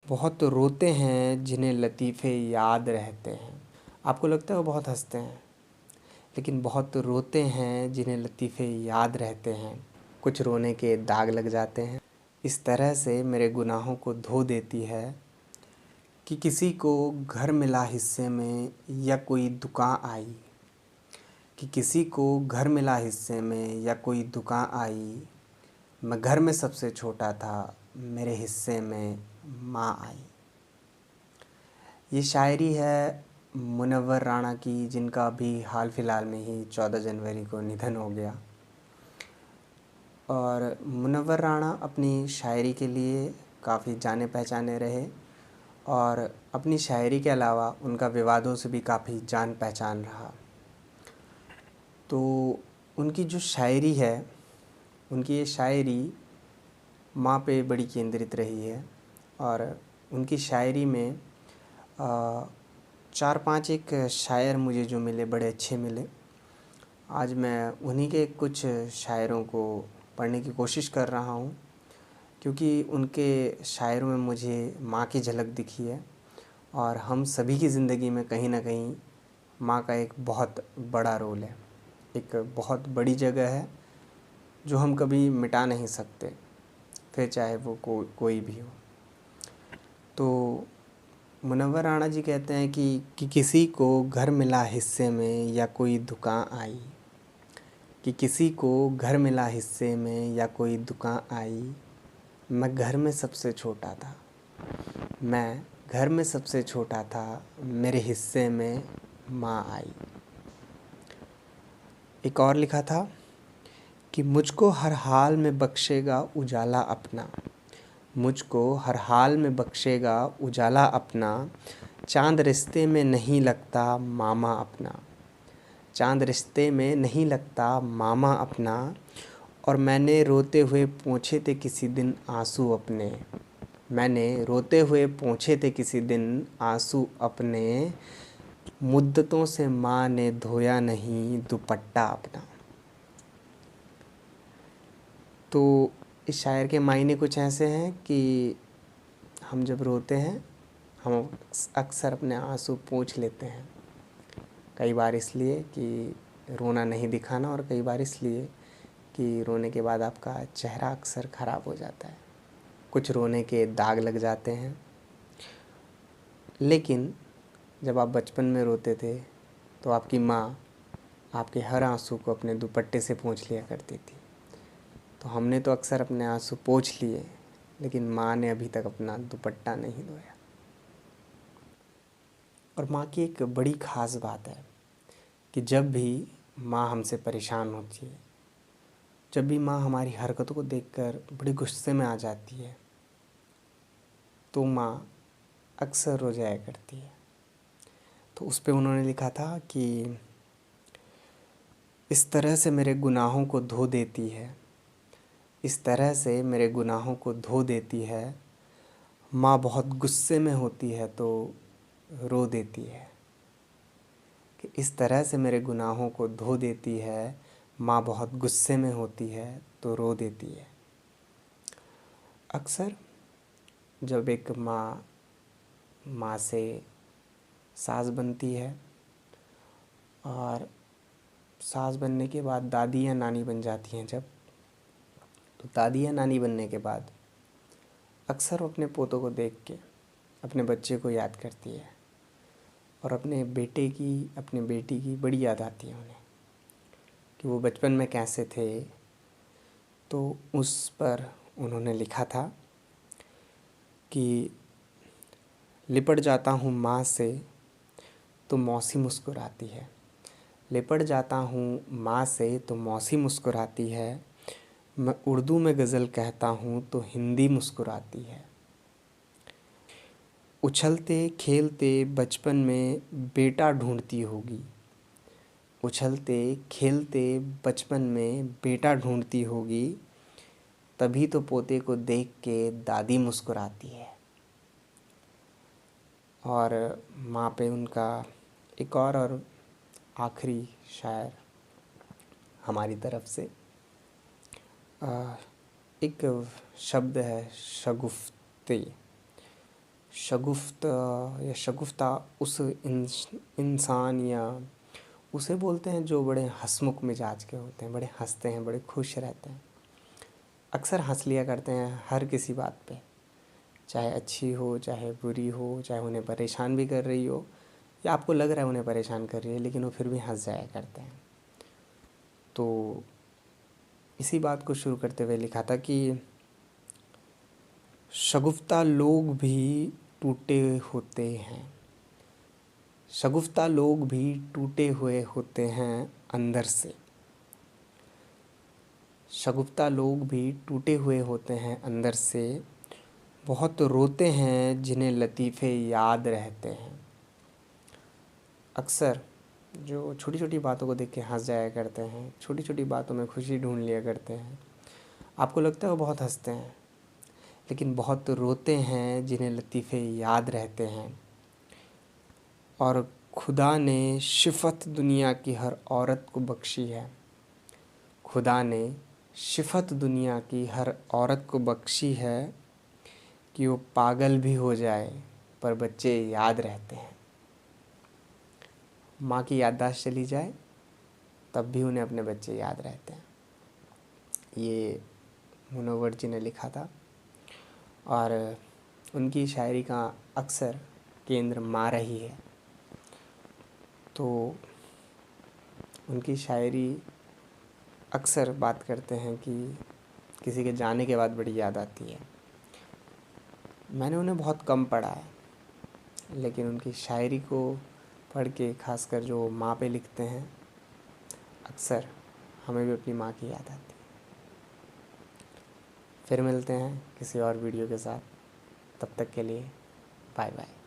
बहुत रोते हैं जिन्हें लतीफ़े याद रहते हैं। आपको लगता है वो बहुत हँसते हैं, लेकिन बहुत रोते हैं जिन्हें लतीफ़े याद रहते हैं। कुछ रोने के दाग लग जाते हैं। इस तरह से मेरे गुनाहों को धो देती है कि किसी को घर मिला हिस्से में या कोई दुकान आई। कि किसी को घर मिला हिस्से में या कोई दुकान आई। मैं घर में सबसे छोटा था, मेरे हिस्से में माँ आई। ये शायरी है मुनव्वर राणा की, जिनका अभी हाल फिलहाल में ही 14 जनवरी को निधन हो गया। और मुनव्वर राणा अपनी शायरी के लिए काफ़ी जाने पहचाने रहे और अपनी शायरी के अलावा उनका विवादों से भी काफ़ी जान पहचान रहा। तो उनकी जो शायरी है, उनकी ये शायरी माँ पे बड़ी केंद्रित रही है। और उनकी शायरी में 4-5 एक शायर मुझे जो मिले, बड़े अच्छे मिले। आज मैं उन्हीं के कुछ शायरों को पढ़ने की कोशिश कर रहा हूँ, क्योंकि उनके शायरों में मुझे माँ की झलक दिखी है। और हम सभी की ज़िंदगी में कहीं ना कहीं माँ का एक बहुत बड़ा रोल है, एक बहुत बड़ी जगह है जो हम कभी मिटा नहीं सकते, फिर चाहे वो कोई भी हो। तो मुनव्वर राणा जी कहते हैं कि किसी को घर मिला हिस्से में या कोई दुकान आई। कि किसी को घर मिला हिस्से में या कोई दुकान आई। मैं घर में सबसे छोटा था, मैं घर में सबसे छोटा था, मेरे हिस्से में माँ आई। एक और लिखा था कि मुझको हर हाल में बख्शेगा उजाला अपना। मुझको हर हाल में बख्शेगा उजाला अपना। चाँद रिश्ते में नहीं लगता मामा अपना। चाँद रिश्ते में नहीं लगता मामा अपना। और मैंने रोते हुए पोंछे थे किसी दिन आंसू अपने। मैंने रोते हुए पोंछे थे किसी दिन आंसू अपने। मुद्दतों से माँ ने धोया नहीं दुपट्टा अपना। तो इस शायर के मायने कुछ ऐसे हैं कि हम जब रोते हैं, हम अक्सर अपने आंसू पोंछ लेते हैं। कई बार इसलिए कि रोना नहीं दिखाना, और कई बार इसलिए कि रोने के बाद आपका चेहरा अक्सर ख़राब हो जाता है, कुछ रोने के दाग लग जाते हैं। लेकिन जब आप बचपन में रोते थे तो आपकी माँ आपके हर आंसू को अपने दुपट्टे से पोंछ लिया करती थी। तो हमने तो अक्सर अपने आंसू पोंछ लिए, लेकिन माँ ने अभी तक अपना दुपट्टा नहीं धोया। और माँ की एक बड़ी ख़ास बात है कि जब भी माँ हमसे परेशान होती है, जब भी माँ हमारी हरकतों को देखकर बड़ी गुस्से में आ जाती है, तो माँ अक्सर रो जाया करती है। तो उस पे उन्होंने लिखा था कि इस तरह से मेरे गुनाहों को धो देती है। इस तरह से मेरे गुनाहों को धो देती है। माँ बहुत गुस्से में होती है तो रो देती है। कि इस तरह से मेरे गुनाहों को धो देती है। माँ बहुत गुस्से में होती है तो रो देती है। अक्सर जब एक माँ से सास बनती है और सास बनने के बाद दादी या नानी बन जाती हैं, जब तो दादी या नानी बनने के बाद अक्सर वो अपने पोतों को देख के अपने बच्चे को याद करती है, और अपने बेटे की, अपनी बेटी की बड़ी याद आती है उन्हें कि वो बचपन में कैसे थे। तो उस पर उन्होंने लिखा था कि लिपट जाता हूँ माँ से तो मौसी मुस्कुराती है। लिपट जाता हूँ माँ से तो मौसी मुस्कुराती है। मैं उर्दू में गज़ल कहता हूँ तो हिंदी मुस्कुराती है। उछलते खेलते बचपन में बेटा ढूंढती होगी। उछलते खेलते बचपन में बेटा ढूंढती होगी। तभी तो पोते को देख के दादी मुस्कुराती है। और माँ पे उनका एक और आखिरी शायर हमारी तरफ से एक शब्द है शगुफ्ते। शगुफ्ता या शगुफ्ता उस इंसान या उसे बोलते हैं जो बड़े हंसमुख मिजाज के होते हैं, बड़े हंसते हैं, बड़े खुश रहते हैं, अक्सर हंस लिया करते हैं हर किसी बात पे, चाहे अच्छी हो चाहे बुरी हो, चाहे उन्हें परेशान भी कर रही हो या आपको लग रहा है उन्हें परेशान कर रही है, लेकिन वो फिर भी हंस जाया करते हैं। तो इसी बात को शुरू करते हुए लिखा था कि शगुफ्ता लोग भी टूटे होते हैं, शगुफ्ता लोग भी टूटे हुए होते हैं अंदर से, शगुफ्ता लोग भी टूटे हुए होते हैं अंदर से, बहुत रोते हैं जिन्हें लतीफ़े याद रहते हैं। अक्सर जो छोटी छोटी बातों को देख के हंस जाया करते हैं, छोटी छोटी बातों में खुशी ढूंढ लिया करते हैं, आपको लगता है वो बहुत हंसते हैं, लेकिन बहुत रोते हैं जिन्हें लतीफ़े याद रहते हैं। और खुदा ने शिफ़त दुनिया की हर औरत को बख्शी है, खुदा ने शिफ़त दुनिया की हर औरत को बख्शी है कि वो पागल भी हो जाए पर बच्चे याद रहते हैं। माँ की याददाश्त चली जाए तब भी उन्हें अपने बच्चे याद रहते हैं। ये मुनव्वर जी ने लिखा था और उनकी शायरी का अक्सर केंद्र माँ रही है। तो उनकी शायरी अक्सर बात करते हैं कि किसी के जाने के बाद बड़ी याद आती है। मैंने उन्हें बहुत कम पढ़ा है, लेकिन उनकी शायरी को पढ़ के खासकर जो माँ पे लिखते हैं, अक्सर हमें भी अपनी माँ की याद आती है। फिर मिलते हैं किसी और वीडियो के साथ, तब तक के लिए बाय बाय।